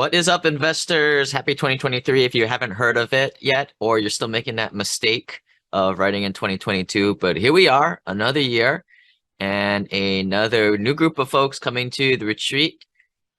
What is up, investors? Happy 2023 if you haven't heard of it yet, or you're still making that mistake of writing in 2022. But here we are, another year, and another new group of folks coming to the retreat.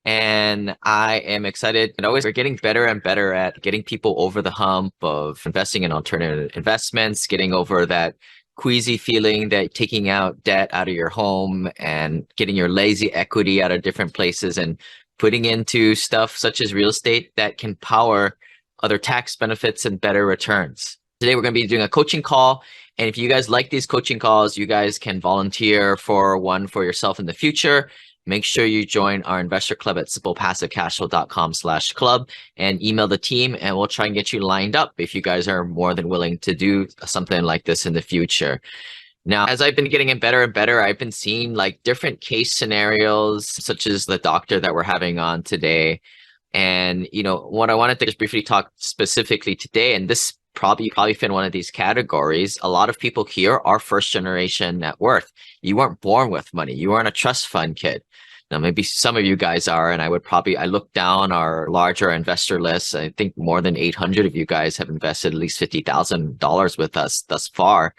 And I am excited. And always, we're getting better and better at getting people over the hump of investing in alternative investments, getting over that queasy feeling that taking out debt out of your home and getting your lazy equity out of different places and putting into stuff such as real estate that can power other tax benefits and better returns. Today, we're going to be doing a coaching call. And if you guys like these coaching calls, you guys can volunteer for one for yourself in the future. Make sure you join our investor club at simplepassivecashflow.com/club and email the team, and we'll try and get you lined up if you guys are more than willing to do something like this in the future. Now, as I've been getting it better and better, I've been seeing like different case scenarios, such as the doctor that we're having on today. And, what I wanted to just briefly talk specifically today, and this probably fit in one of these categories. A lot of people here are first generation net worth. You weren't born with money. You weren't a trust fund kid. Now, maybe some of you guys are, and I look down our larger investor list. I think more than 800 of you guys have invested at least $50,000 with us thus far.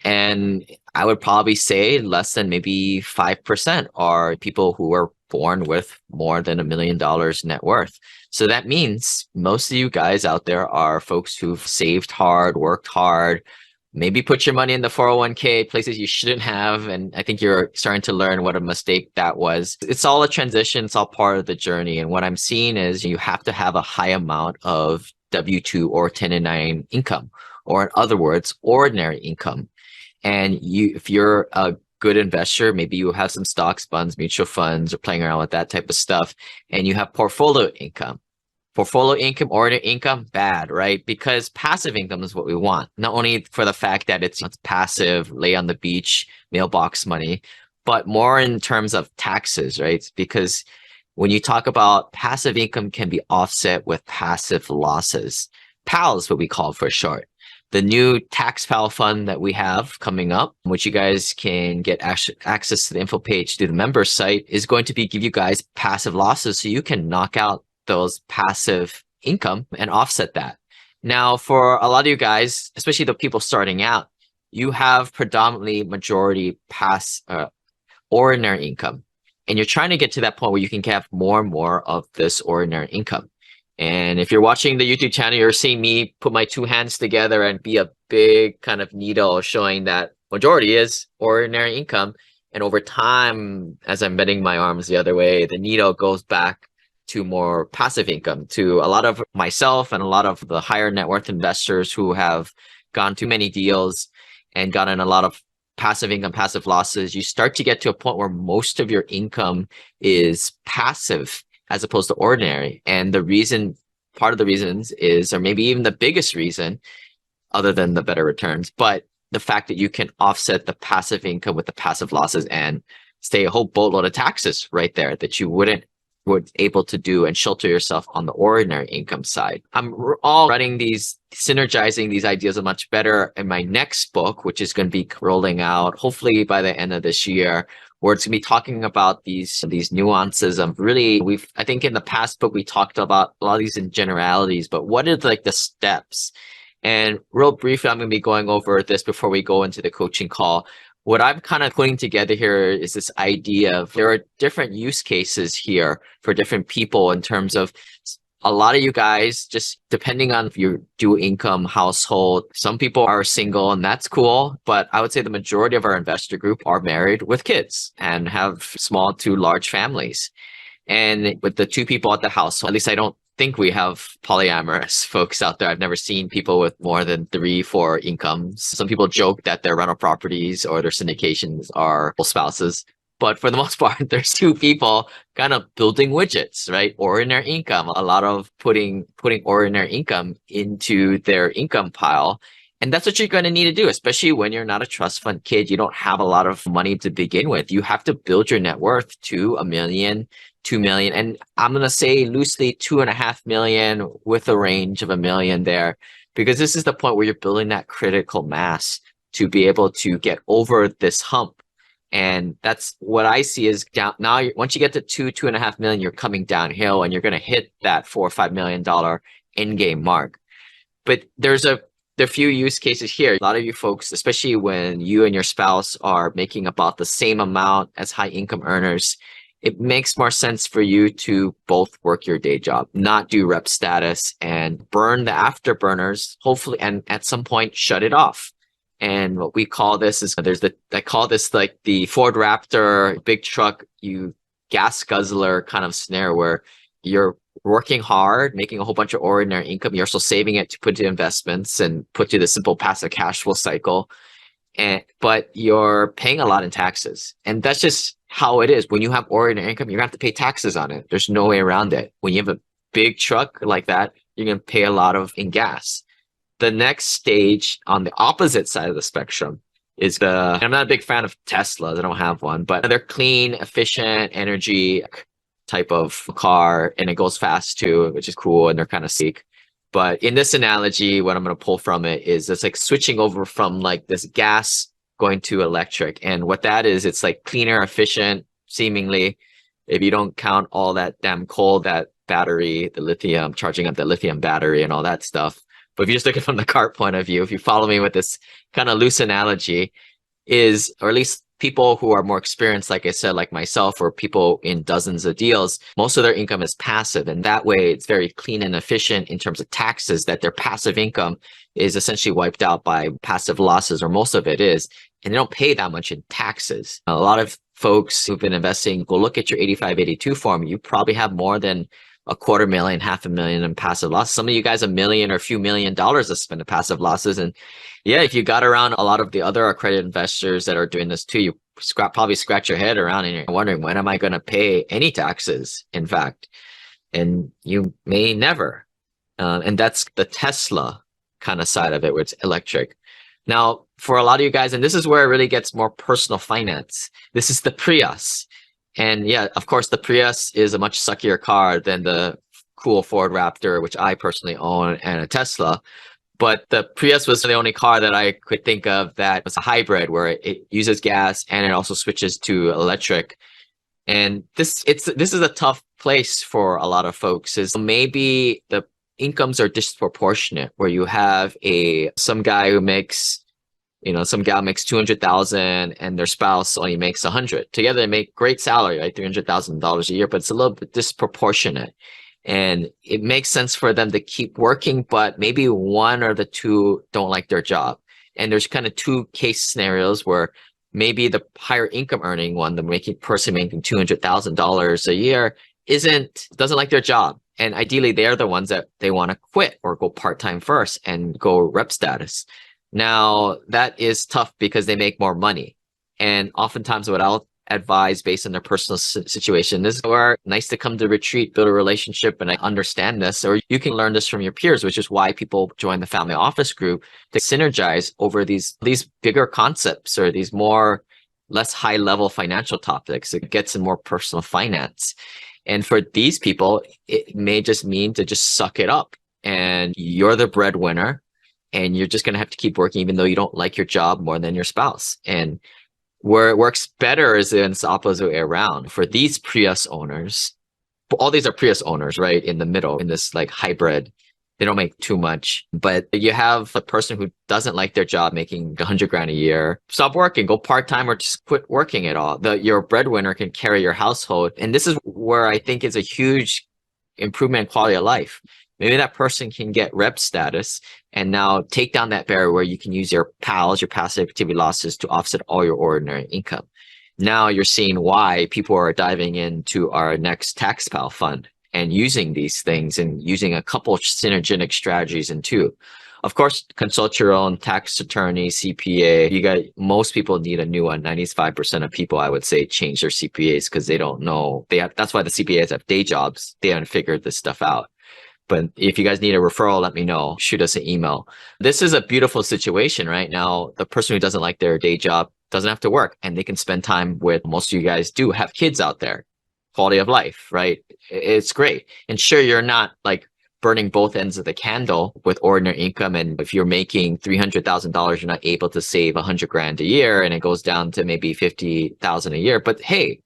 And I would probably say less than maybe 5% are people who were born with more than $1 million net worth. So that means most of you guys out there are folks who've saved hard, worked hard, maybe put your money in the 401k, places you shouldn't have. And I think you're starting to learn what a mistake that was. It's all a transition. It's all part of the journey. And what I'm seeing is you have to have a high amount of W-2 or 1099 income, or in other words, ordinary income. And if you're a good investor, maybe you have some stocks, bonds, mutual funds, or playing around with that type of stuff, and you have portfolio income. Portfolio income, ordinary income, bad, right? Because passive income is what we want. Not only for the fact that it's passive, lay on the beach, mailbox money, but more in terms of taxes, right? Because when you talk about passive income can be offset with passive losses. PAL is what we call it for short. The new tax PAL fund that we have coming up, which you guys can get access to the info page through the member site, is going to give you guys passive losses so you can knock out those passive income and offset that. Now, for a lot of you guys, especially the people starting out, you have predominantly majority ordinary income. And you're trying to get to that point where you can have more and more of this ordinary income. And if you're watching the YouTube channel, you're seeing me put my two hands together and be a big kind of needle showing that majority is ordinary income. And over time, as I'm bending my arms the other way, the needle goes back to more passive income. To a lot of myself and a lot of the higher net worth investors who have gone too many deals and gotten a lot of passive income, passive losses, you start to get to a point where most of your income is passive as opposed to ordinary. And part of the reasons is, or maybe even the biggest reason, other than the better returns, but the fact that you can offset the passive income with the passive losses and stay a whole boatload of taxes right there that you were able to do and shelter yourself on the ordinary income side. I'm all running synergizing these ideas much better in my next book, which is going to be rolling out hopefully by the end of this year, where it's going to be talking about these nuances of really, I think in the past book, we talked about a lot of these in generalities, but what are like the steps? And real briefly, I'm going to be going over this before we go into the coaching call. What I'm kind of putting together here is this idea of there are different use cases here for different people in terms of a lot of you guys, just depending on your dual income household, some people are single and that's cool. But I would say the majority of our investor group are married with kids and have small to large families. And with the two people at the house, at least I don't think we have polyamorous folks out there. I've never seen people with more than 3-4 incomes. Some people joke that their rental properties or their syndications are spouses. But for the most part, there's two people kind of building widgets, right? Ordinary income, a lot of putting ordinary income into their income pile. And that's what you're going to need to do, especially when you're not a trust fund kid. You don't have a lot of money to begin with. You have to build your net worth to $1 million, $2 million. And I'm going to say loosely $2.5 million with a range of $1 million there, because this is the point where you're building that critical mass to be able to get over this hump And that's what I see is down now. Once you get to 2.5 million, you're coming downhill and you're going to hit that $4 or $5 million in game mark. But there are few use cases here. A lot of you folks, especially when you and your spouse are making about the same amount as high income earners, it makes more sense for you to both work your day job, not do rep status and burn the afterburners, hopefully, and at some point shut it off. And what we call this is I call this like the Ford Raptor big truck, you gas guzzler kind of scenario where you're working hard, making a whole bunch of ordinary income. You're also saving it to put to investments and put to the simple passive cash flow cycle. But you're paying a lot in taxes. And that's just how it is. When you have ordinary income, you're going to have to pay taxes on it. There's no way around it. When you have a big truck like that, you're going to pay a lot in gas. The next stage on the opposite side of the spectrum is I'm not a big fan of Teslas. I don't have one, but they're clean, efficient, energy type of car, and it goes fast too, which is cool, and they're kind of sleek. But in this analogy, what I'm going to pull from it is it's like switching over from like this gas going to electric. And what that is, it's like cleaner, efficient, seemingly, if you don't count all that damn coal, that battery, the lithium, charging up the lithium battery and all that stuff. But if you just look at it from the car point of view, if you follow me with this kind of loose analogy, or at least people who are more experienced, like I said, like myself, or people in dozens of deals, most of their income is passive. And that way it's very clean and efficient in terms of taxes, that their passive income is essentially wiped out by passive losses, or most of it is, and they don't pay that much in taxes. A lot of folks who've been investing, go look at your 8582 form. You probably have more than $250,000, $500,000 in passive losses. Some of you guys, $1 million or a few $1 million to spend in passive losses. And yeah, if you got around a lot of the other accredited investors that are doing this too, you probably scratch your head around and you're wondering, when am I going to pay any taxes, in fact? And you may never. And that's the Tesla kind of side of it, where it's electric. Now, for a lot of you guys, and this is where it really gets more personal finance, this is the Prius. And yeah, of course, the Prius is a much suckier car than the cool Ford Raptor, which I personally own, and a Tesla. But the Prius was the only car that I could think of that was a hybrid, where it uses gas and it also switches to electric. And this is a tough place for a lot of folks. Is maybe the incomes are disproportionate, where you have some guy who makes, some gal makes 200,000 and their spouse only makes 100. Together they make great salary, right? $300,000 a year, but it's a little bit disproportionate. And it makes sense for them to keep working, but maybe one or the two don't like their job. And there's kind of two case scenarios where maybe the higher income earning one, the person making $200,000 a year, doesn't like their job. And ideally they're the ones that they want to quit or go part-time first and go rep status. Now that is tough because they make more money. And oftentimes what I'll advise based on their personal situation, this is where nice to come to retreat, build a relationship, and I understand this, or you can learn this from your peers, which is why people join the family office group to synergize over these bigger concepts, or these less high level financial topics. It gets in more personal finance. And for these people, it may just mean to just suck it up, and you're the breadwinner and you're just going to have to keep working even though you don't like your job more than your spouse. And where it works better is in the opposite way around. For these Prius owners, all these are Prius owners, right? In the middle, in this like hybrid, they don't make too much, but you have a person who doesn't like their job making $100,000 a year, stop working, go part-time, or just quit working at all. Your breadwinner can carry your household. And this is where I think is a huge improvement in quality of life. Maybe that person can get rep status and now take down that barrier where you can use your PALs, your passive activity losses, to offset all your ordinary income. Now you're seeing why people are diving into our next tax PAL fund and using these things, and using a couple of synergetic strategies in two. Of course, consult your own tax attorney, CPA. Most people need a new one. 95% of people, I would say, change their CPAs because they don't know. That's why the CPAs have day jobs. They haven't figured this stuff out. But if you guys need a referral, let me know. Shoot us an email. This is a beautiful situation right now. The person who doesn't like their day job doesn't have to work, and they can spend time with, most of you guys do have kids out there. Quality of life, right? It's great. And sure, you're not like burning both ends of the candle with ordinary income. And if you're making $300,000, you're not able to save 100 grand a year, and it goes down to maybe 50,000 a year. But hey,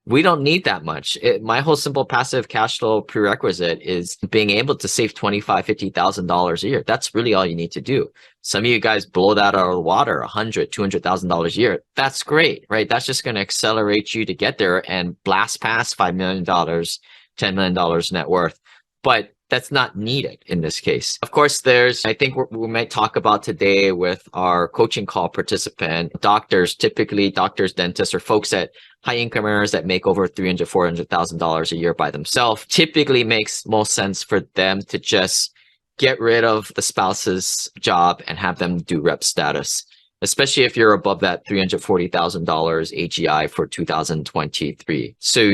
we don't need that much. My whole simple passive cash flow prerequisite is being able to save $25,000, $50,000 a year. That's really all you need to do. Some of you guys blow that out of the water, $100,000, $200,000 a year. That's great, right? That's just going to accelerate you to get there and blast past $5 million, $10 million net worth. But that's not needed in this case. Of course, I think we might talk about today with our coaching call participant, doctors, typically doctors, dentists, or folks that high income earners that make over $300,000, $400,000 a year by themselves. Typically makes most sense for them to just get rid of the spouse's job and have them do rep status, especially if you're above that $340,000 AGI for 2023. So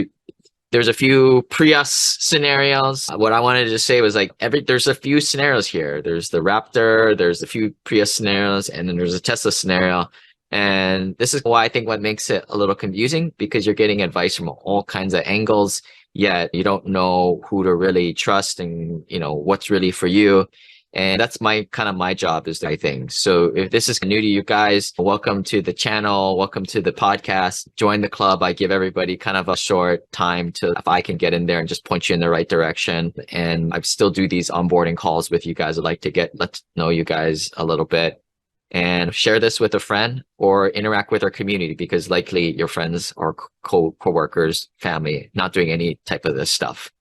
there's a few Prius scenarios. What I wanted to say was like there's a few scenarios here. There's the Raptor, there's a few Prius scenarios, and then there's a Tesla scenario. And this is why I think what makes it a little confusing, because you're getting advice from all kinds of angles, yet you don't know who to really trust and what's really for you. And that's my job is I think. So if this is new to you guys, welcome to the channel, welcome to the podcast, join the club. I give everybody kind of a short time if I can get in there and just point you in the right direction. And I still do these onboarding calls with you guys. I'd like to let know you guys a little bit and share this with a friend or interact with our community, because likely your friends or co-workers, family, not doing any type of this stuff.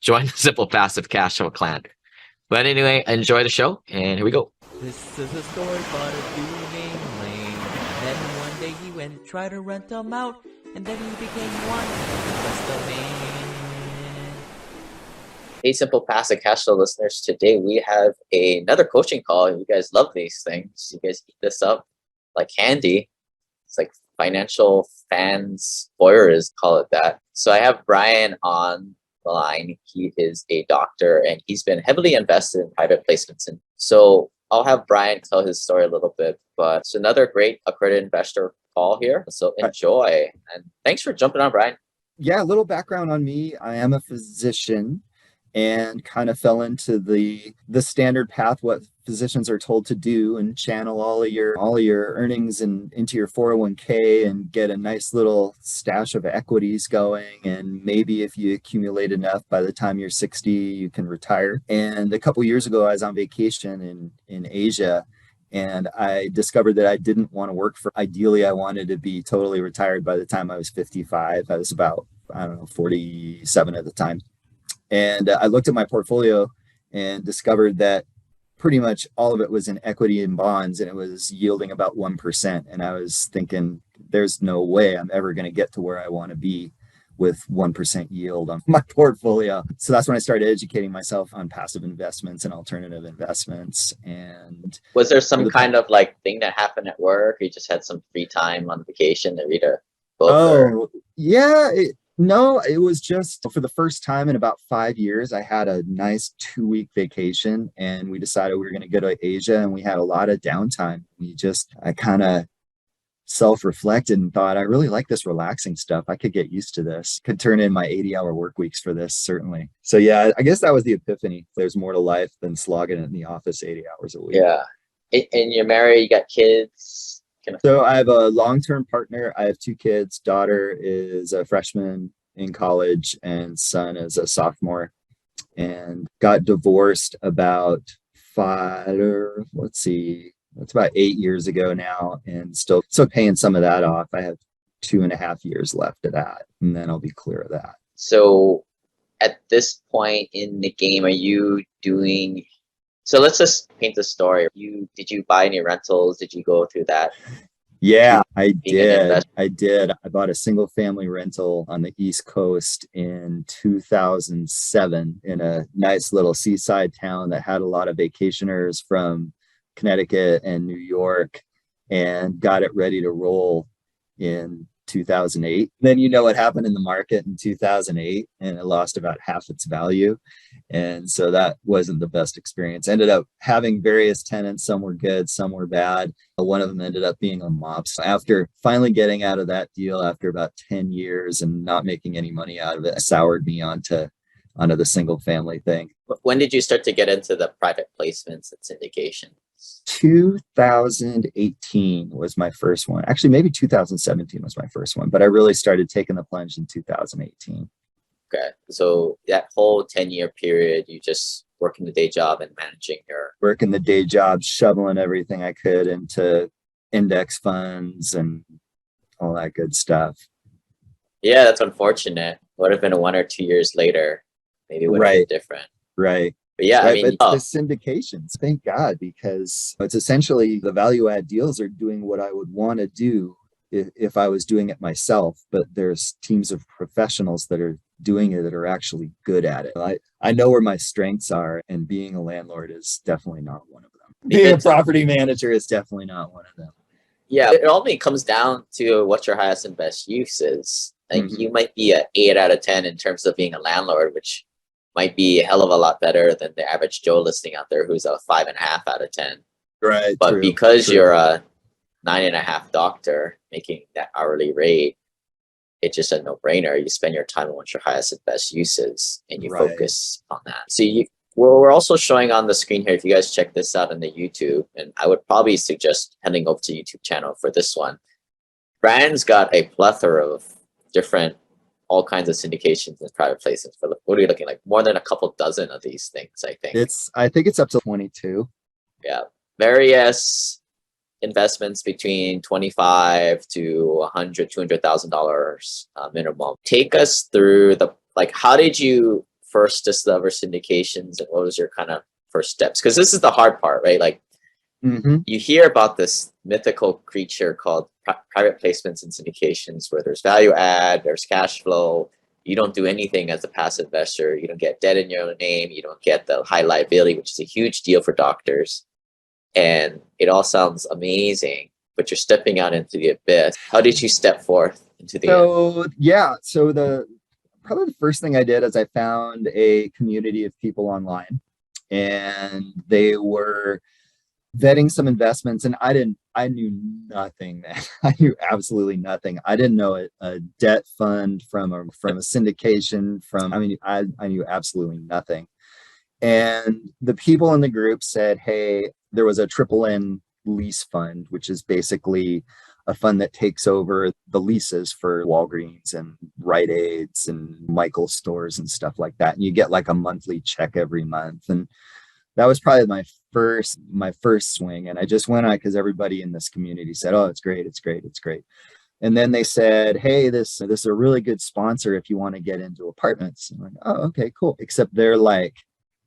Join the Simple Passive Cash Flow clan. But anyway, enjoy the show, and here we go. This is a story about a dude named Lane. Then one day he went and tried to rent them out, and then he became one of the best of man. Hey, Simple Passive Cash Flow listeners, today we have another coaching call. You guys love these things. You guys eat this up like candy. It's like financial fans, lawyers call it that. So I have Brian on the line. He is a doctor and he's been heavily invested in private placements. And so I'll have Brian tell his story a little bit, but it's another great accredited investor call here. So enjoy. And thanks for jumping on, Brian. Yeah, a little background on me. I am a physician and kind of fell into the standard path, what physicians are told to do, and channel all of your earnings into your 401k and get a nice little stash of equities going. And maybe if you accumulate enough, by the time you're 60, you can retire. And a couple years ago, I was on vacation in Asia, and I discovered that I didn't want to work ideally, I wanted to be totally retired by the time I was 55. I was about, 47 at the time. And I looked at my portfolio and discovered that pretty much all of it was in equity and bonds, and it was yielding about 1%. And I was thinking, there's no way I'm ever going to get to where I want to be with 1% yield on my portfolio. So that's when I started educating myself on passive investments and alternative investments. And was there some kind of like thing that happened at work, or you just had some free time on vacation to read a book? Oh, yeah. No, it was just for the first time in about 5 years, I had a nice 2-week vacation, and we decided we were going to go to Asia, and we had a lot of downtime. I kind of self-reflected and thought, I really like this relaxing stuff. I could get used to this. Could turn in my 80-hour work weeks for this, certainly. So yeah, I guess that was the epiphany. There's more to life than slogging it in the office 80 hours a week. Yeah. And you're married, you got kids? So I have a long-term partner. I have 2 kids. Daughter is a freshman in college and son is a sophomore, and got divorced about it's about 8 years ago now, and still paying some of that off. I have 2.5 years left of that, and then I'll be clear of that. So at this point in the game, are you doing... So let's just paint the story. Did you buy any rentals? Did you go through that? Yeah, I did. I bought a single family rental on the East Coast in 2007 in a nice little seaside town that had a lot of vacationers from Connecticut and New York, and got it ready to roll in 2008. Then what happened in the market in 2008, and it lost about half its value. And so that wasn't the best experience. Ended up having various tenants. Some were good, some were bad. One of them ended up being a mop. So after finally getting out of that deal after about 10 years and not making any money out of it, it soured me onto onto the single family thing. When did you start to get into the private placements and syndications? 2018 was my first one. Actually, maybe 2017 was my first one, but I really started taking the plunge in 2018. Okay. So that whole 10-year period, you just working the day job and managing your working the day job, shoveling everything I could into index funds and all that good stuff. Yeah, that's unfortunate. Would have been 1 or 2 years later, maybe it would have been different. Right. But yeah, right, I mean, but the syndications, thank God, because it's essentially the value add deals are doing what I would want to do if I was doing it myself. But there's teams of professionals that are doing it that are actually good at it. I know where my strengths are, and being a landlord is definitely not one of them. Being a property manager is definitely not one of them. Yeah, it only comes down to what your highest and best use is. Like you might be an 8 out of 10 in terms of being a landlord, which might be a hell of a lot better than the average Joe listing out there who's a 5.5 out of 10. Right. But because you're a 9.5 doctor making that hourly rate, it's just a no-brainer. You spend your time on what your highest and best uses, and you focus on that. So we're also showing on the screen here, if you guys check this out on the YouTube, and I would probably suggest heading over to YouTube channel for this one. Brand's got a plethora of different, all kinds of syndications and private placements. For what are you looking like? More than a couple dozen of these things, I think. I think it's up to 22. Yeah. Various investments between $25 to $100, $200,000 minimum. Take us through how did you first discover syndications, and what was your kind of first steps? Because this is the hard part, right? Like you hear about this mythical creature called private placements and syndications, where there's value add, there's cash flow. You don't do anything as a passive investor. You don't get debt in your name. You don't get the high liability, which is a huge deal for doctors. And it all sounds amazing, but you're stepping out into the abyss. How did you step forth into the probably the first thing I did is I found a community of people online, and they were vetting some investments, and I knew nothing, man. I knew absolutely nothing. I didn't know a debt fund from a syndication I knew absolutely nothing. And the people in the group said, hey, there was a triple N lease fund, which is basically a fund that takes over the leases for Walgreens and Rite Aids and Michael's stores and stuff like that. And you get like a monthly check every month. And that was probably my first swing. And I just went on because everybody in this community said, oh, it's great. It's great. It's great. And then they said, hey, this is a really good sponsor if you want to get into apartments. I'm like, oh, okay, cool. Except they're like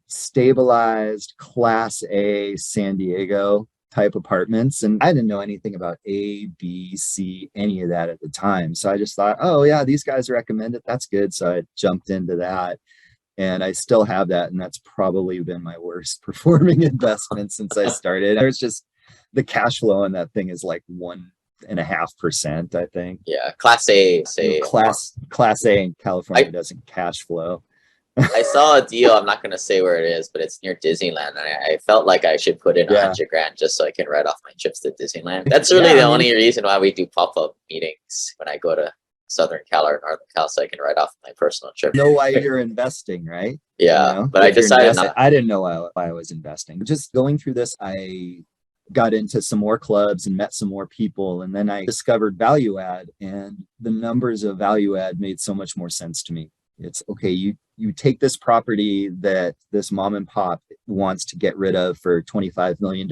stabilized Class A San Diego type apartments. And I didn't know anything about A, B, C, any of that at the time. So I just thought, oh yeah, these guys recommend it. That's good. So I jumped into that. And I still have that. And that's probably been my worst performing investment since I started. It's just the cash flow on that thing is like 1.5%, I think. Yeah. Class A, Class A in California doesn't cash flow. I saw a deal. I'm not going to say where it is, but it's near Disneyland. And I felt like I should put in $100,000 just so I can write off my trips to Disneyland. That's really the only reason why we do pop-up meetings when I go to Southern Cal or Northern Cal, so I can write off my personal trip. Know why you're investing, right? Yeah, you know? But I decided not. I didn't know why I was investing. Just going through this, I got into some more clubs and met some more people, and then I discovered value add, and the numbers of value add made so much more sense to me. It's okay, you take this property that this mom and pop wants to get rid of for $25 million,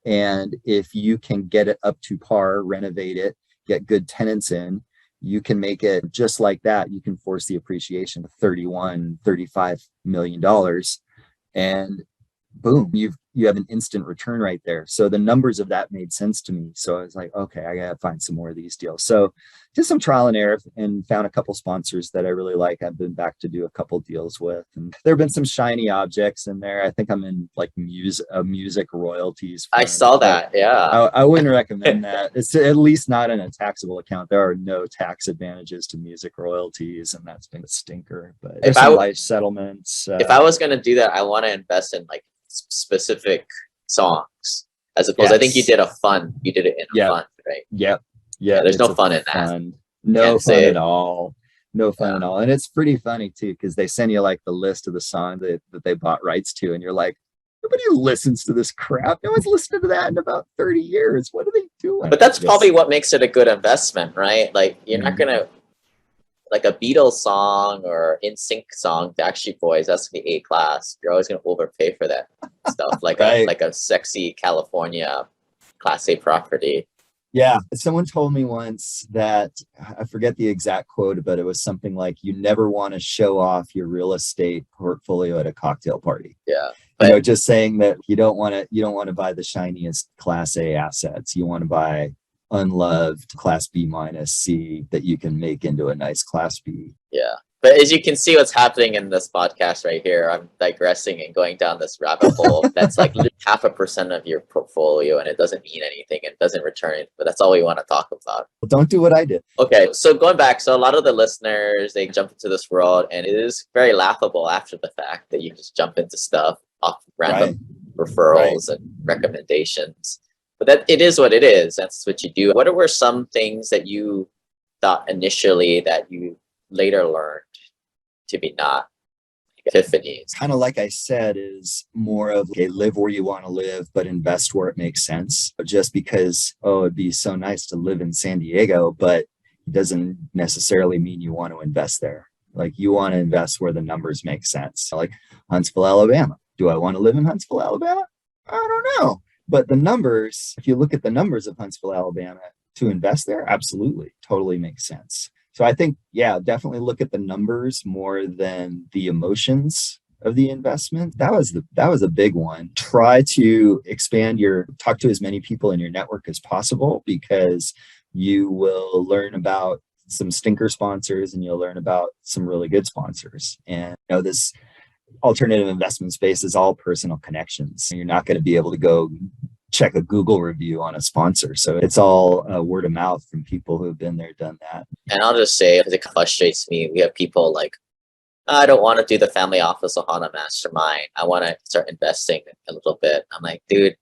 and if you can get it up to par, renovate it, get good tenants in, you can make it just like that. You can force the appreciation of $35 million, and boom, you have an instant return right there. So the numbers of that made sense to me. So I was like, okay, I gotta find some more of these deals. So did some trial and error and found a couple sponsors that I really like. I've been back to do a couple deals with, and there have been some shiny objects in there. I think I'm in like music royalties. I saw that. Yeah. I wouldn't recommend that. It's at least not in a taxable account. There are no tax advantages to music royalties, and that's been a stinker. But there's some life settlements. If I was going to do that, I want to invest in like specific songs as opposed. I think you did a fund. You did it in a fund, right? Yep. Yeah. There's no fun in that. No fun at all. No fun at all. And it's pretty funny too, because they send you like the list of the song that they bought rights to, and you're like, nobody listens to this crap. No one's listened to that in about 30 years. What are they doing? But that's probably what makes it a good investment, right? Like you're not gonna like a Beatles song or In Sync song, Backstreet Boys, that's gonna be A class. You're always gonna overpay for that stuff, like a sexy California Class A property. Yeah, someone told me once that I forget the exact quote, but it was something like, "You never want to show off your real estate portfolio at a cocktail party." Yeah, but just saying that you don't want to buy the shiniest Class A assets. You want to buy unloved Class B minus C that you can make into a nice Class B. Yeah. But as you can see what's happening in this podcast right here, I'm digressing and going down this rabbit hole. That's like 0.5% of your portfolio, and it doesn't mean anything. It doesn't return it, but that's all we want to talk about. Well, don't do what I did. Okay, so going back, so a lot of the listeners, they jump into this world, and it is very laughable after the fact that you just jump into stuff off random referrals and recommendations. But that it is what it is. That's what you do. What were some things that you thought initially that you later learned to be not epiphanies? Kind of like I said, is more of a live where you want to live, but invest where it makes sense. Just because, it'd be so nice to live in San Diego, but it doesn't necessarily mean you want to invest there. Like you want to invest where the numbers make sense. Like Huntsville, Alabama. Do I want to live in Huntsville, Alabama? I don't know. But the numbers, if you look at the numbers of Huntsville, Alabama, to invest there, absolutely, totally makes sense. So I think, definitely look at the numbers more than the emotions of the investment. That was a big one. Try to talk to as many people in your network as possible, because you will learn about some stinker sponsors and you'll learn about some really good sponsors. And this alternative investment space is all personal connections. You're not going to be able to go check a Google review on a sponsor. So it's all word of mouth from people who have been there, done that. And I'll just say, because it frustrates me, we have people like, I don't want to do the family office Ohana mastermind. I want to start investing a little bit. I'm like, dude,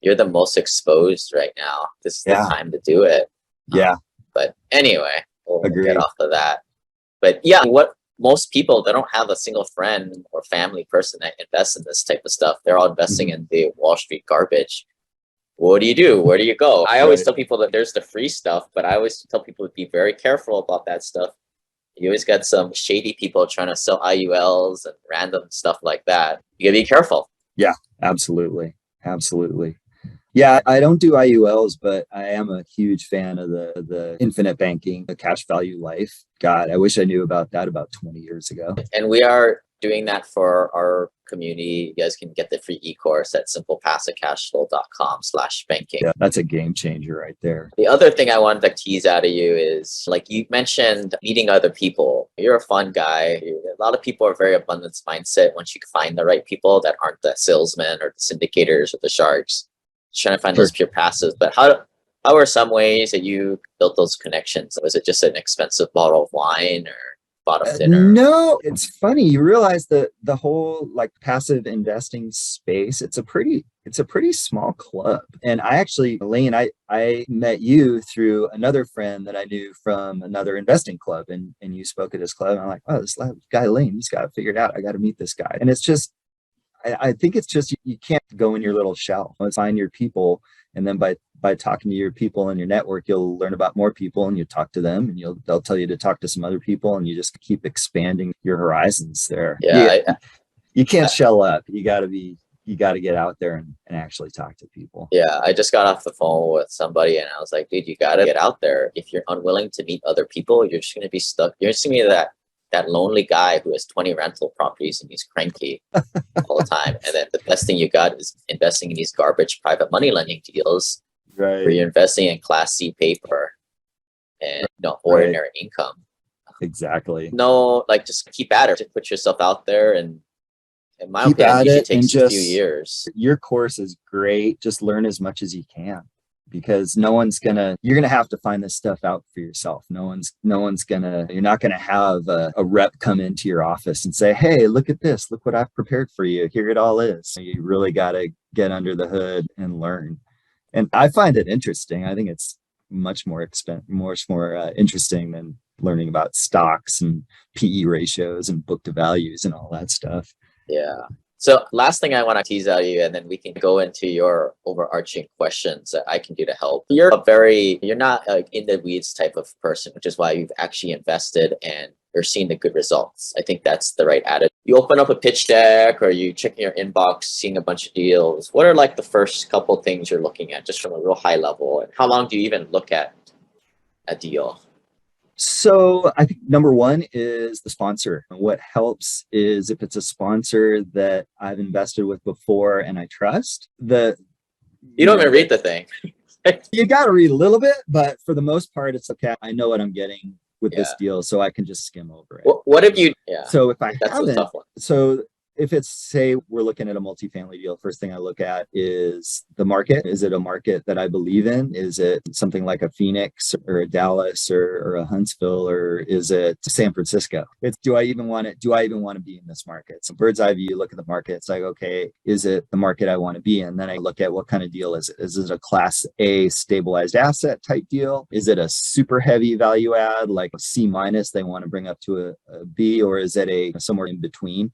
you're the most exposed right now. This is the time to do it. But anyway, we'll get off of that. But what most people, they don't have a single friend or family person that invests in this type of stuff. They're all investing in the Wall Street garbage. What do you do? Where do you go? I always tell people that there's the free stuff, but I always tell people to be very careful about that stuff. You always got some shady people trying to sell IULs and random stuff like that. You gotta be careful. Yeah, absolutely. Absolutely. Yeah, I don't do IULs, but I am a huge fan of the infinite banking, the cash value life. God, I wish I knew about that about 20 years ago. And we are doing that for our community. You guys can get the free e-course at simplepassivecashflow.com/banking. Yeah, that's a game changer right there. The other thing I wanted to tease out of you is, like you mentioned, meeting other people. You're a fun guy. A lot of people are very abundance mindset once you find the right people that aren't the salesmen or the syndicators or the sharks. Trying to find those pure passives. But how are some ways that you built those connections? Was it just an expensive bottle of wine or bottom dinner? No, it's funny. You realize that the whole like passive investing space, it's a pretty small club. And I actually, Lane, I met you through another friend that I knew from another investing club, and you spoke at his club. And I'm like, oh, this guy Lane, he's got it figured out. I got to meet this guy. And it's just, I think it's just you can't go in your little shell. Find your people, and then by talking to your people in your network, you'll learn about more people, and you talk to them, and they'll tell you to talk to some other people, and you just keep expanding your horizons there. You can't shell up. You got to get out there and actually talk to people. Yeah, I just got off the phone with somebody, and I was like, dude, you got to get out there. If you're unwilling to meet other people, you're just going to be stuck. You're just going to be that lonely guy who has 20 rental properties and he's cranky all the time. And then the best thing you got is investing in these garbage private money lending deals where you're investing in Class C paper and ordinary income. Exactly. No, like just keep at it. Just put yourself out there, and in my opinion, it takes a few years. Your course is great. Just learn as much as you can, because you're gonna have to find this stuff out for yourself. You're not gonna have a rep come into your office and say, hey, look at this, look what I've prepared for you, here it all is. So you really got to get under the hood and learn. And I find it interesting. I think it's much more interesting than learning about stocks and PE ratios and book to values and all that stuff. Yeah. So last thing I want to tease out of you, and then we can go into your overarching questions that I can do to help. You're not in the weeds type of person, which is why you've actually invested and you're seeing the good results. I think that's the right attitude. You open up a pitch deck or you check your inbox, seeing a bunch of deals. What are like the first couple things you're looking at just from a real high level? And how long do you even look at a deal? So I think number one is the sponsor. What helps is if it's a sponsor that I've invested with before and I trust, you don't even read the thing. You got to read a little bit, but for the most part, it's okay. I know what I'm getting with this deal, so I can just skim over it. What if you? Yeah. So if I that's haven't, a tough one. So if it's, say, we're looking at a multifamily deal, first thing I look at is the market. Is it a market that I believe in? Is it something like a Phoenix or a Dallas or a Huntsville, or is it San Francisco? It's, do I even want to be in this market? So bird's eye view, look at the market. It's like, okay, is it the market I want to be in? Then I look at what kind of deal is it? Is it a class A stabilized asset type deal? Is it a super heavy value add, like a C minus they want to bring up to a B, or is it a somewhere in between?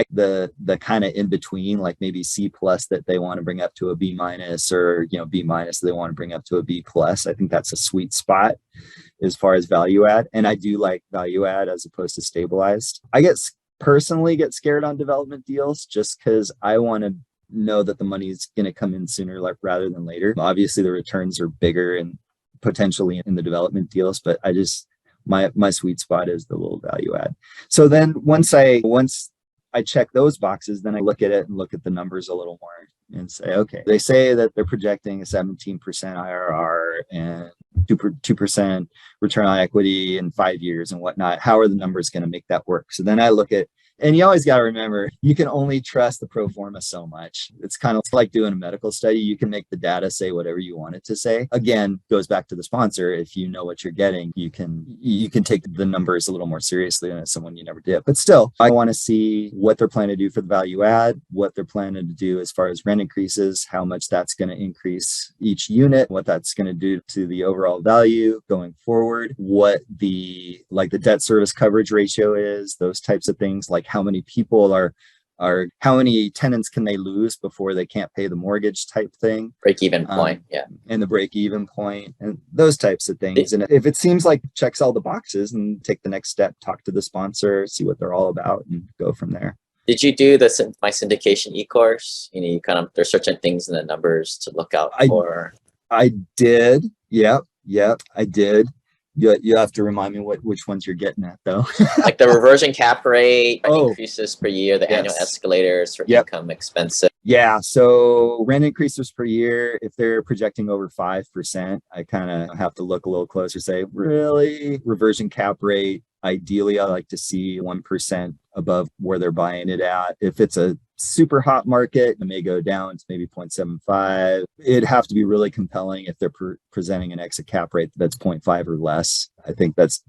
The kind of in between, like maybe C plus that they want to bring up to a B minus, or B minus they want to bring up to a B plus. I think that's a sweet spot as far as value add, and I do like value add as opposed to stabilized. I personally get scared on development deals just because I want to know that the money's going to come in sooner rather than later. Obviously, the returns are bigger and potentially in the development deals, but my sweet spot is the little value add. So then once I check those boxes, then I look at it and look at the numbers a little more and say, okay, they say that they're projecting a 17% IRR and 2% return on equity in 5 years and whatnot. How are the numbers going to make that work? So then I look at, and you always got to remember, you can only trust the pro forma so much. It's kind of like doing a medical study. You can make the data say whatever you want it to say. Again, goes back to the sponsor. If you know what you're getting, you can take the numbers a little more seriously than someone you never did. But still, I want to see what they're planning to do for the value add, what they're planning to do as far as rent increases, how much that's going to increase each unit, what that's going to do to the overall value going forward, what the debt service coverage ratio is, those types of things, like how many people are how many tenants can they lose before they can't pay the mortgage type thing. Break even point. Yeah. And the break even point and those types of things. And if it seems like it checks all the boxes, and take the next step, talk to the sponsor, see what they're all about, and go from there. Did you do my syndication e-course? You kind of, there's certain things in the numbers to look out for. I did. Yep, I did. You have to remind me which ones you're getting at, though. Like the reversion cap rate increases per year, the annual escalators for income expenses. Yeah, so rent increases per year, if they're projecting over 5%, I kind of have to look a little closer, say, really? Reversion cap rate, ideally, I like to see 1% above where they're buying it at. If it's a super hot market, it may go down to maybe 0.75. It'd have to be really compelling if they're presenting an exit cap rate that's 0.5 or less. I think that's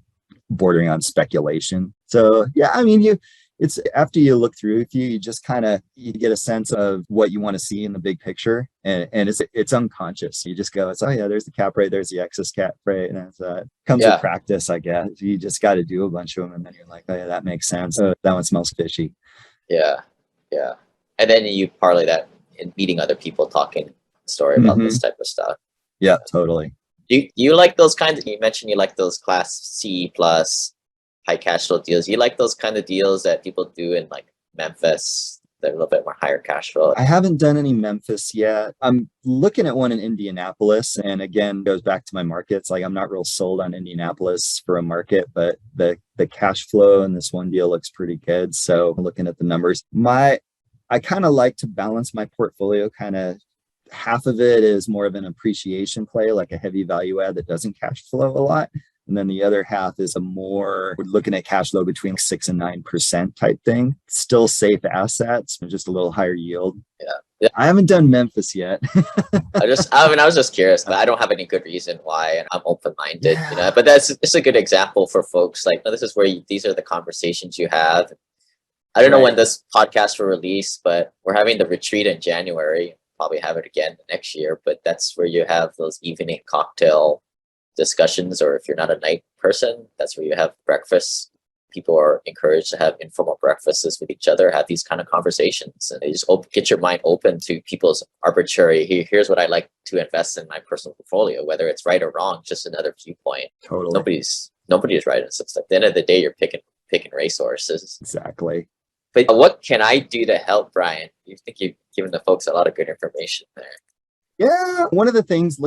bordering on speculation. So yeah, I mean, it's after you look through, if you just kind of, you get a sense of what you want to see in the big picture, and it's unconscious. You just go, it's, oh yeah, there's the cap rate, there's the excess cap rate, and it's comes with practice, I guess. You just got to do a bunch of them, and then you're like, oh yeah, that makes sense. Oh, that one smells fishy. Yeah. And then you parlay that in meeting other people, talking story about this type of stuff. Yeah, totally. Do you like those kinds of, you mentioned you like those class C plus high cash flow deals. You like those kind of deals that people do in like Memphis? They're a little bit more higher cash flow. I haven't done any Memphis yet. I'm looking at one in Indianapolis, and again, goes back to my markets. Like, I'm not real sold on Indianapolis for a market, but the cash flow in this one deal looks pretty good. So looking at the numbers, I kind of like to balance my portfolio. Kind of half of it is more of an appreciation play, like a heavy value add that doesn't cash flow a lot. And then the other half is we're looking at cash flow between 6 and 9% type thing. Still safe assets, just a little higher yield. Yeah. I haven't done Memphis yet. I was just curious, but I don't have any good reason why, and I'm open-minded, but it's a good example for folks. Like, this is where these are the conversations you have. I don't know when this podcast will release, but we're having the retreat in January. Probably have it again next year, but that's where you have those evening cocktail discussions, or if you're not a night person, that's where you have breakfast. People are encouraged to have informal breakfasts with each other, have these kind of conversations, and they just get your mind open to people's arbitrary, here's what I like to invest in my personal portfolio, whether it's right or wrong, just another viewpoint. Totally. Nobody is right. It's just at the end of the day, you're picking racehorses. Exactly. But what can I do to help, Brian? You think you've given the folks a lot of good information there. Yeah. One of the things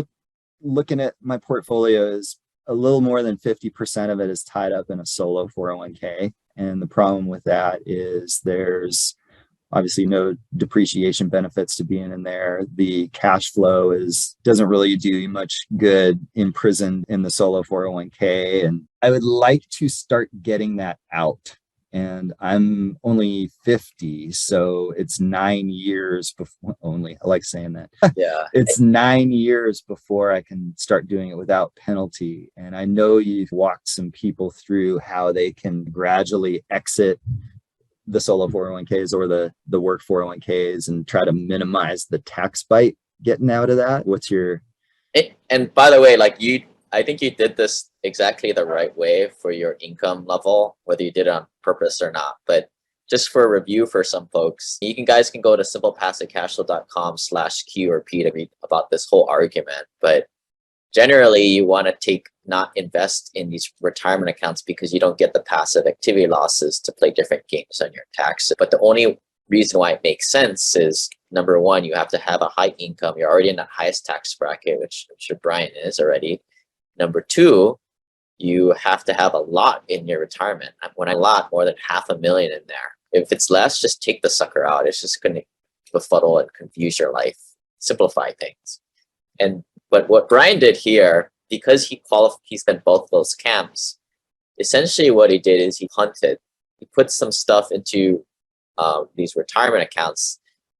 looking at my portfolio is a little more than 50% of it is tied up in a solo 401k. And the problem with that is there's obviously no depreciation benefits to being in there. The cash flow doesn't really do you much good imprisoned in the solo 401k. And I would like to start getting that out. And I'm only 50, so it's 9 years before only. I like saying that. Yeah. It's 9 years before I can start doing it without penalty. And I know you've walked some people through how they can gradually exit the solo 401ks or the work 401ks and try to minimize the tax bite getting out of that. What's your... And by the way, I think you did this exactly the right way for your income level, whether you did it on purpose or not. But just for a review for some folks, guys can go to simplepassivecashflow.com/Q or P to read about this whole argument. But generally, you want to not invest in these retirement accounts because you don't get the passive activity losses to play different games on your tax. But the only reason why it makes sense is, number one, you have to have a high income. You're already in the highest tax bracket, which I'm sure Brian is already. Number two, you have to have a lot in your retirement. When I lot, more than $500,000 in there. If it's less, just take the sucker out. It's just going to befuddle and confuse your life. Simplify things. But what Brian did here, because he's been both those camps, essentially what he did is he punted. He put some stuff into these retirement accounts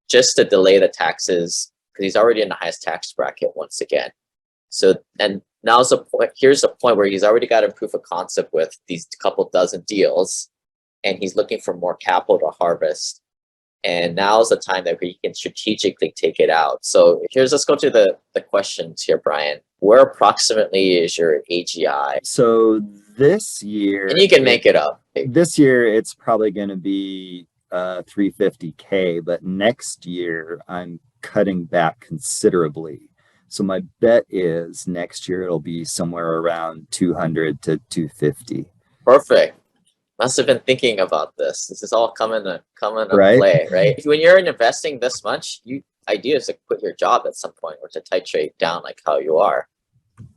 just to delay the taxes because he's already in the highest tax bracket once again. So, and here's the point where he's already got a proof of concept with these couple dozen deals, and he's looking for more capital to harvest. And now's the time that we can strategically take it out. So let's go to the questions here, Brian. Where approximately is your AGI? So this year... And you can make it up. This year, it's probably going to be 350K, but next year, I'm cutting back considerably. So my bet is next year it'll be somewhere around 200 to 250. Perfect. Must have been thinking about this. This is all coming to Right. play, right? When you're investing this much, idea is to quit your job at some point or to titrate down like how you are.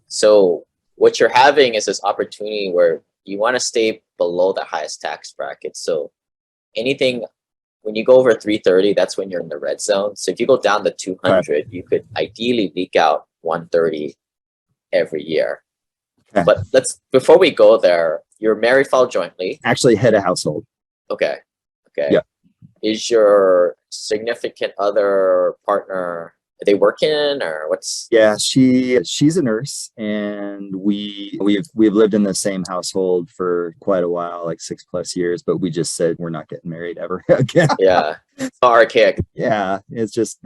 So what you're having is this opportunity where you want to stay below the highest tax bracket. So anything when you go over 330, that's when you're in the red zone. So if you go down to 200, right, you could ideally leak out 130 every year. Okay. But before we go there, you're married, filed jointly. Actually, head of household. Okay. Yeah. Is your significant other partner, are they working or what's? Yeah, she's a nurse, and we've lived in the same household for quite a while, like 6+ years, but we just said we're not getting married ever again. Yeah. Archaic. Yeah, it's just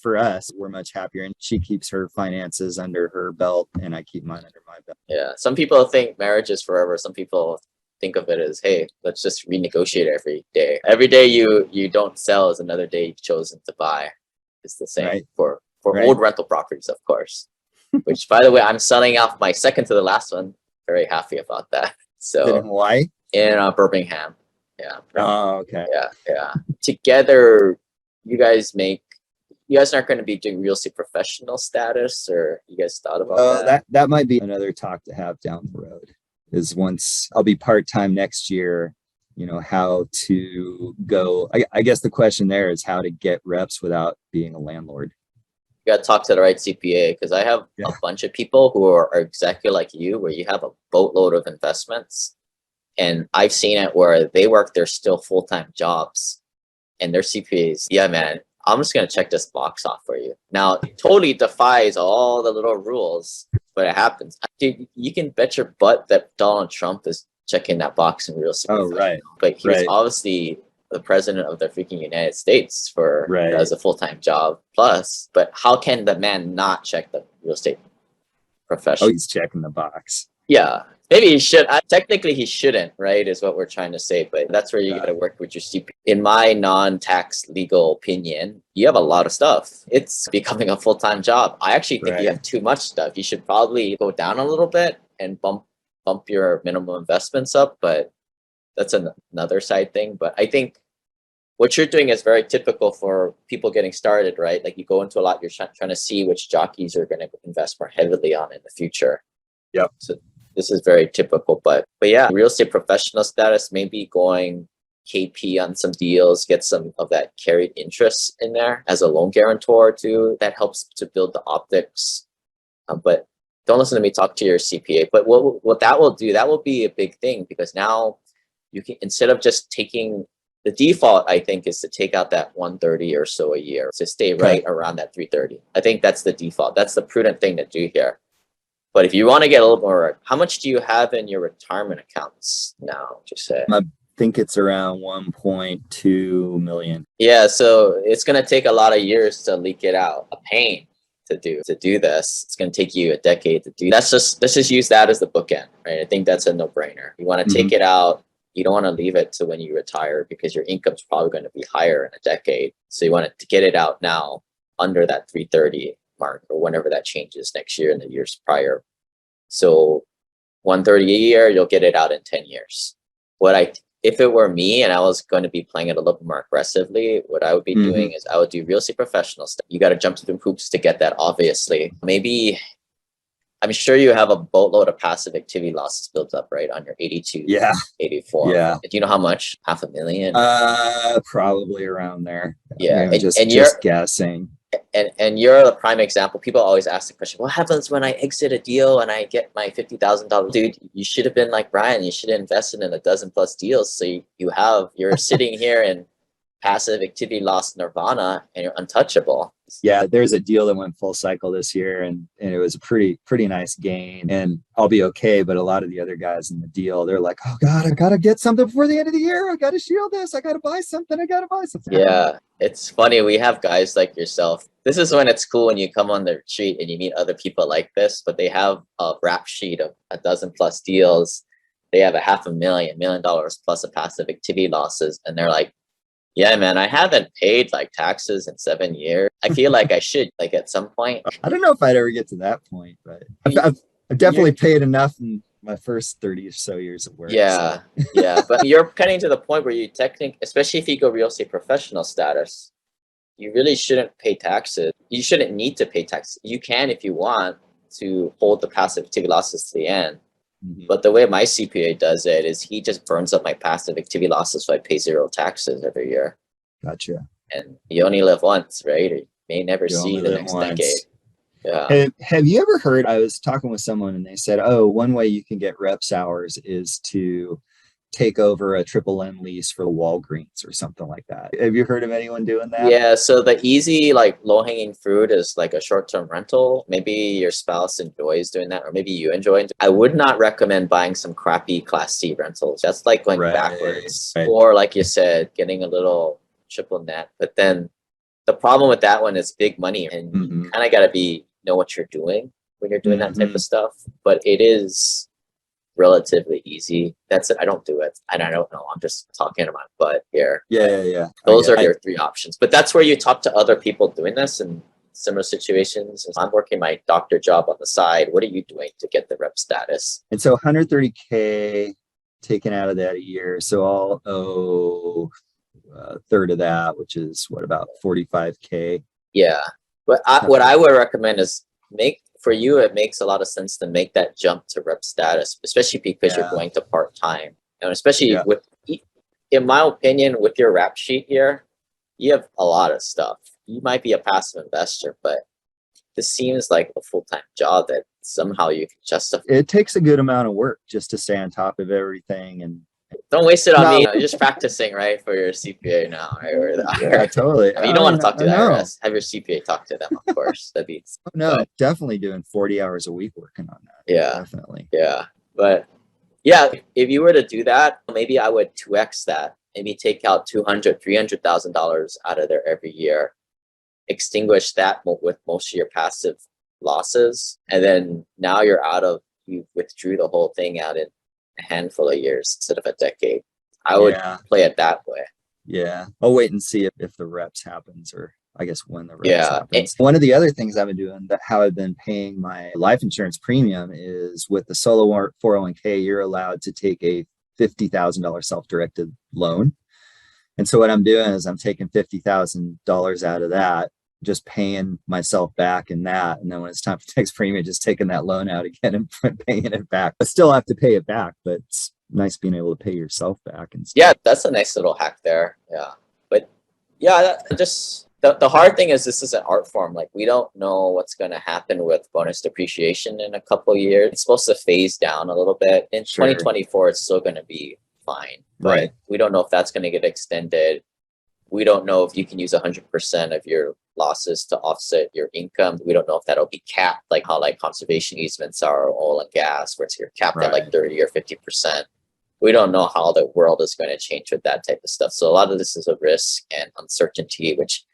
for us. We're much happier, and she keeps her finances under her belt, and I keep mine under my belt. Yeah. Some people think marriage is forever. Some people think of it as, hey, let's just renegotiate every day. Every day you don't sell is another day you've chosen to buy. It's the same, right, for right, old rental properties, of course. Which, by the way, I'm selling off my second to the last one. Very happy about that. So in Hawaii? In Birmingham. Yeah. Oh, okay. Yeah. Together, you guys aren't going to be doing real estate professional status, or you guys thought about that? That might be another talk to have down the road. Is once I'll be part-time next year, how to go. I guess the question there is how to get reps without being a landlord. You got to talk to the right CPA, because I have a bunch of people who are exactly like you, where you have a boatload of investments. And I've seen it where they work their still full-time jobs and their CPAs, yeah, man, I'm just going to check this box off for you. Now, it totally defies all the little rules, but it happens. Dude, you can bet your butt that Donald Trump is checking that box in real estate. Oh, right. But he's obviously the president of the freaking United States as a full-time job plus. But how can the man not check the real estate professional. Oh, he's checking the box. Yeah, maybe he should. Technically, he shouldn't, right? Is what we're trying to say. But that's where you Yeah. got to work with your CPA. In my non-tax legal opinion, you have a lot of stuff. It's becoming a full-time job. I actually think you Right. have too much stuff. You should probably go down a little bit and bump your minimum investments up. But that's another side thing. But I think what you're doing is very typical for people getting started, right? Like you go into a lot, you're trying to see which jockeys are going to invest more heavily on in the future. Yep. So this is very typical, but yeah, real estate professional status, maybe going KP on some deals, get some of that carried interest in there as a loan guarantor too. That helps to build the optics. But don't listen to me talk to your CPA. But what that will do, that will be a big thing, because now you can, instead of just taking the default, I think, is to take out that 130 or so a year to stay right around that 330. I think that's the default. That's the prudent thing to do here. But if you want to get a little more, how much do you have in your retirement accounts now? Just say. I think it's around 1.2 million. Yeah, so it's going to take a lot of years to leak it out. A pain to do this. It's going to take you a decade to do. Let's just use that as the bookend, right? I think that's a no-brainer. You want to take it out. You don't want to leave it to when you retire, because your income's probably going to be higher in a decade. So you want to get it out now under that 330 mark, or whenever that changes next year and the years prior. So 130 a year, you'll get it out in 10 years. If it were me and I was going to be playing it a little bit more aggressively, what I would be doing is I would do real estate professional stuff. You got to jump through the hoops to get that, obviously. Maybe, I'm sure you have a boatload of passive activity losses built up, right, on your 82, 84. Yeah. Do you know how much? $500,000? Probably around there. Yeah. Just guessing. And you're a prime example. People always ask the question, what happens when I exit a deal and I get my $50,000? Dude, you should have been like Brian. You should have invested in a dozen plus deals. So you're sitting here in passive activity loss nirvana and you're untouchable. Yeah, there's a deal that went full cycle this year, and it was a pretty nice gain, and I'll be okay. But a lot of the other guys in the deal, they're like, oh God, I gotta get something before the end of the year. I gotta shield this. I gotta buy something. Yeah, it's funny. We have guys like yourself. This is when it's cool when you come on the retreat and you meet other people like this, but they have a rap sheet of a dozen plus deals. They have $500,000, $1 million plus of passive activity losses. And they're like, yeah, man, I haven't paid like taxes in 7 years. I feel like I should, like, at some point. I don't know if I'd ever get to that point, but I've definitely paid enough in my first 30 or so years of work. Yeah, so. Yeah. But you're getting to the point where you technically, especially if you go real estate professional status, you really shouldn't pay taxes. You shouldn't need to pay taxes. You can, if you want, to hold the passive activity losses to the end. But the way my CPA does it is he just burns up my passive activity losses, so I pay zero taxes every year. Gotcha. And you only live once, right? Or you may never see the next decade. Yeah. Have you ever heard, I was talking with someone and they said, oh, one way you can get reps hours is to take over a triple N lease for Walgreens or something like that. Have you heard of anyone doing that? Yeah, so the easy, like, low-hanging fruit is like a short-term rental. Maybe your spouse enjoys doing that, or maybe you enjoy it. I would not recommend buying some crappy Class C rentals. That's like going backwards. Or like you said, getting a little triple net. But then the problem with that one is big money, and you kind of got to know what you're doing when you're doing that type of stuff. But it is relatively easy. That's it. I don't do it. And I don't know. I'm just talking about my butt here. Yeah. Those are your three options. But that's where you talk to other people doing this in similar situations. I'm working my doctor job on the side. What are you doing to get the rep status? And so 130K taken out of that a year. So I'll owe a third of that, which is what, about 45K? Yeah. But what I would recommend is for you, it makes a lot of sense to make that jump to rep status, especially because you're going to part-time. And especially in my opinion, with your rap sheet here, you have a lot of stuff. You might be a passive investor, but this seems like a full-time job that somehow you can justify. It takes a good amount of work just to stay on top of everything. And don't waste it on me. You're just practicing, right, for your CPA now, right? Or yeah, totally. I mean, you don't want to talk to the IRS. Have your CPA talk to them, of course. That'd be definitely doing 40 hours a week working on that. Yeah, definitely. Yeah, but yeah, if you were to do that, maybe I would 2x that. Maybe take out $200,000, $300,000 out of there every year. Extinguish that with most of your passive losses, and then now you withdrew the whole thing out in a handful of years instead of a decade. I would play it that way. Yeah. I'll wait and see if the reps happens, or I guess when the reps Yeah. happens. One of the other things I've been doing, how I've been paying my life insurance premium, is with the solo 401k, you're allowed to take a $50,000 self-directed loan. And so what I'm doing is I'm taking $50,000 out of that, just paying myself back in that. And then when it's time for tax premium, just taking that loan out again and paying it back. I still have to pay it back, but it's nice being able to pay yourself back. And stuff. Yeah, that's a nice little hack there. Yeah. But yeah, the hard thing is this is an art form. Like, we don't know what's going to happen with bonus depreciation in a couple of years. It's supposed to phase down a little bit. In 2024, it's still going to be fine. Right. We don't know if that's going to get extended. We don't know if you can use 100% of your losses to offset your income. We don't know if that'll be capped, like how like conservation easements are, oil and gas, where you're capped at like 30 or 50%. We don't know how the world is going to change with that type of stuff. So a lot of this is a risk and uncertainty, which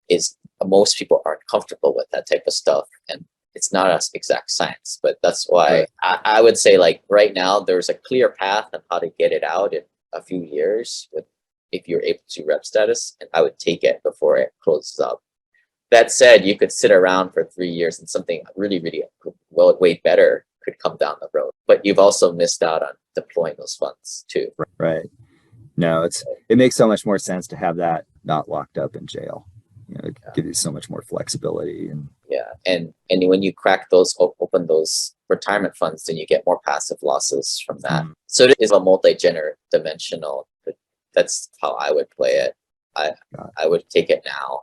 is most people aren't comfortable with that type of stuff. And it's not an exact science, but that's why I would say, like, right now, there's a clear path on how to get it out in a few years if you're able to rep status, and I would take it before it closes up. That said, you could sit around for 3 years and something really, really way better could come down the road, but you've also missed out on deploying those funds too. Right. No, it makes so much more sense to have that not locked up in jail. It gives you so much more flexibility. And and when you crack those, open those retirement funds, then you get more passive losses from that. So it is a multi-dimensional. That's how I would play it. I would take it now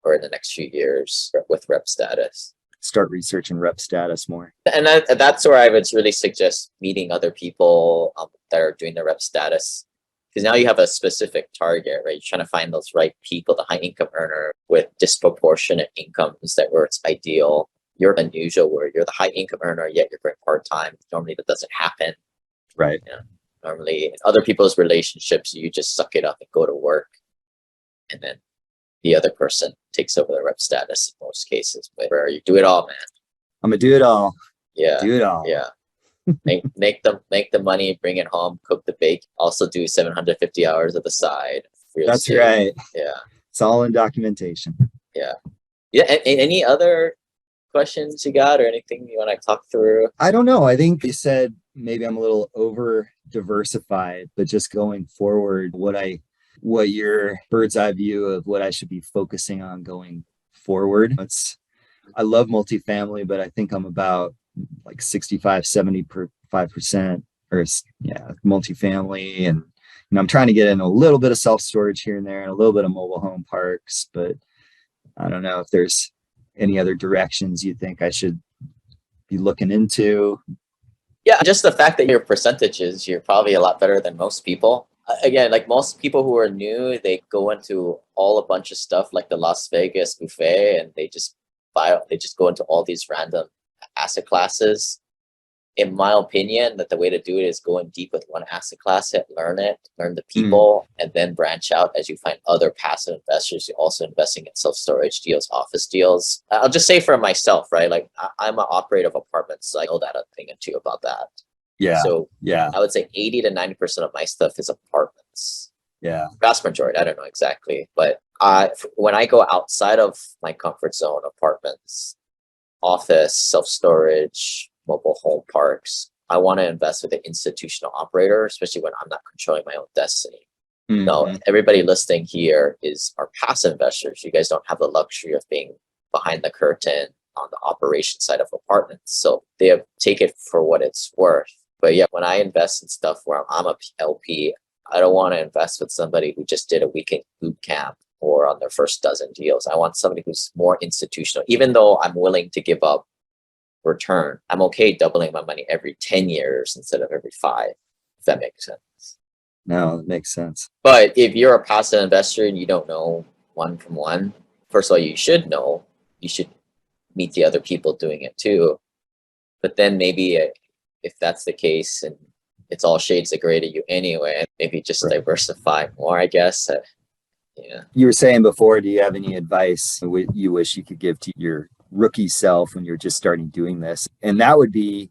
or in the next few years with rep status. Start researching rep status more. And that's where I would really suggest meeting other people that are doing the rep status. Because now you have a specific target, right? You're trying to find those right people, the high income earner with disproportionate incomes where it's ideal. You're unusual where you're the high income earner, yet you're going part-time. Normally that doesn't happen. Right. Normally in other people's relationships, you just suck it up and go to work. And then the other person takes over the rep status in most cases. But where you do it all, man. I'm going to do it all. Yeah. Do it all. Yeah. make the money, bring it home, cook the bake, also do 750 hours of the side. That's right. Yeah. It's all in documentation. Yeah. Yeah. And any other questions you got or anything you want to talk through? I don't know. I think you said maybe I'm a little over diversified, but just going forward, what your bird's eye view of what I should be focusing on going forward. I love multifamily, but I think I'm about like 65, 75% or multifamily. And I'm trying to get in a little bit of self-storage here and there and a little bit of mobile home parks, but I don't know if there's any other directions you think I should be looking into. Yeah, just the fact that your percentages, you're probably a lot better than most people. Again, like most people who are new, they go into a bunch of stuff like the Las Vegas buffet, and they just go into all these random asset classes. In my opinion, that the way to do it is going deep with one asset class, learn the people, and then branch out as you find other passive investors. You're also investing in self-storage deals, office deals. I'll just say for myself, right? Like I'm an operator of apartments, so I know that a thing or two about that. Yeah. So yeah, I would say 80 to 90% of my stuff is apartments. Yeah. Vast majority, I don't know exactly, but when I go outside of my comfort zone, apartments, office, self-storage, mobile home parks, I want to invest with an institutional operator, especially when I'm not controlling my own destiny. Mm-hmm. No, everybody listening here are passive investors. You guys don't have the luxury of being behind the curtain on the operation side of apartments. So they take it for what it's worth. But yeah, when I invest in stuff where I'm a LP, I don't want to invest with somebody who just did a weekend boot camp or on their first dozen deals. I want somebody who's more institutional. Even though I'm willing to give up return, I'm okay doubling my money every 10 years instead of every 5, if that makes sense. No, that makes sense. But if you're a passive investor and you don't know one from one, first of all, you should know. You should meet the other people doing it too. But then maybe if that's the case and it's all shades of gray to you anyway, maybe just diversify more, I guess. Yeah. You were saying before, do you have any advice you wish you could give to your rookie self when you're just starting doing this. And that would be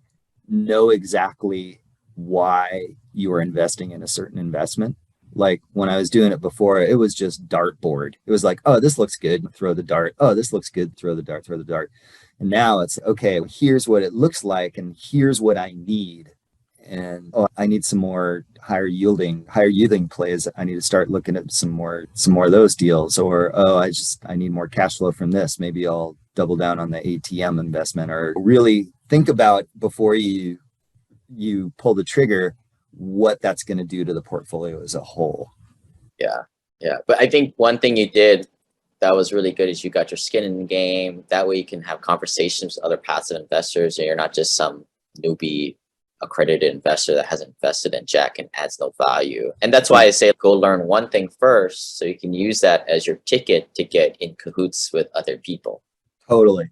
know exactly why you are investing in a certain investment. Like when I was doing it before, it was just dartboard. It was like, oh, this looks good, throw the dart. Oh, this looks good, throw the dart, throw the dart. And now it's okay, here's what it looks like and here's what I need. And oh, I need some more higher yielding plays. I need to start looking at some more of those deals. Or oh, I need more cash flow from this. Maybe I'll double down on the ATM investment. Or really think about before you pull the trigger what that's going to do to the portfolio as a whole. Yeah. But I think one thing you did that was really good is you got your skin in the game. That way you can have conversations with other passive investors and you're not just some newbie accredited investor that hasn't invested in jack and adds no value. And that's why I say go learn one thing first so you can use that as your ticket to get in cahoots with other people. Totally.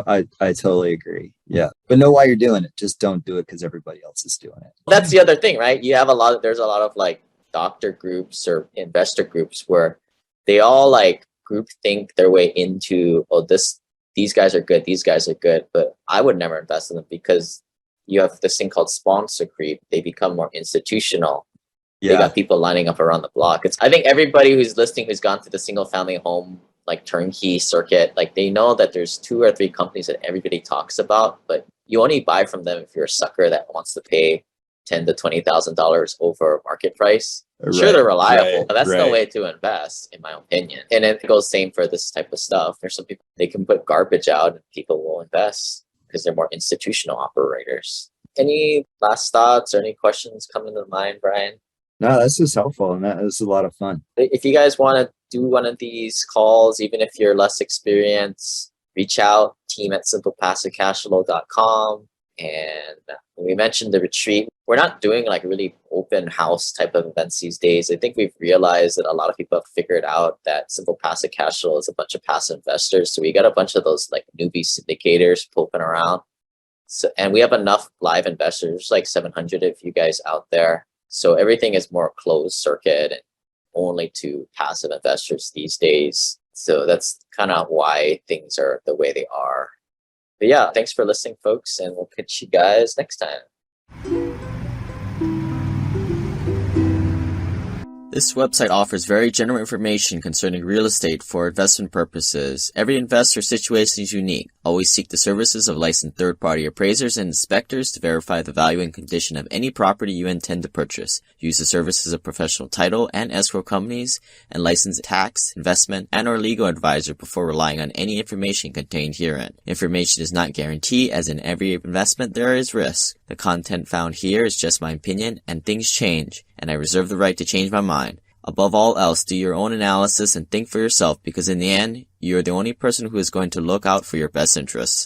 I totally agree. Yeah. But know why you're doing it. Just don't do it because everybody else is doing it. That's the other thing, right? There's a lot of like doctor groups or investor groups where they all like group think their way into, these guys are good, but I would never invest in them because you have this thing called sponsor creep. They become more institutional. Yeah. They got people lining up around the block. I think everybody who's listening who's gone to the single family home like turnkey circuit, like they know that there's 2 or 3 companies that everybody talks about, but you only buy from them if you're a sucker that wants to pay $10,000 to $20,000 over market price. Right, sure, they're reliable, but that's no way to invest, in my opinion. And it goes same for this type of stuff. There's some people, they can put garbage out and people will invest because they're more institutional operators. Any last thoughts or any questions coming to mind, Brian? No, this is helpful and that is a lot of fun. If you guys want to do one of these calls, even if you're less experienced, reach out, team@simplepassivecashflow.com. And we mentioned the retreat. We're not doing like really open house type of events these days. I think we've realized that a lot of people have figured out that Simple Passive Cash Flow is a bunch of passive investors. So we got a bunch of those like newbie syndicators poking around. So, and we have enough live investors, like 700 of you guys out there. So everything is more closed circuit and only to passive investors these days. So that's kind of why things are the way they are. But yeah, thanks for listening, folks, and we'll catch you guys next time. This website offers very general information concerning real estate for investment purposes. Every investor's situation is unique. Always seek the services of licensed third-party appraisers and inspectors to verify the value and condition of any property you intend to purchase. Use the services of professional title and escrow companies and licensed tax, investment, and or legal advisor before relying on any information contained herein. Information is not guaranteed, as in every investment there is risk. The content found here is just my opinion, and things change, and I reserve the right to change my mind. Above all else, do your own analysis and think for yourself, because in the end, you are the only person who is going to look out for your best interests.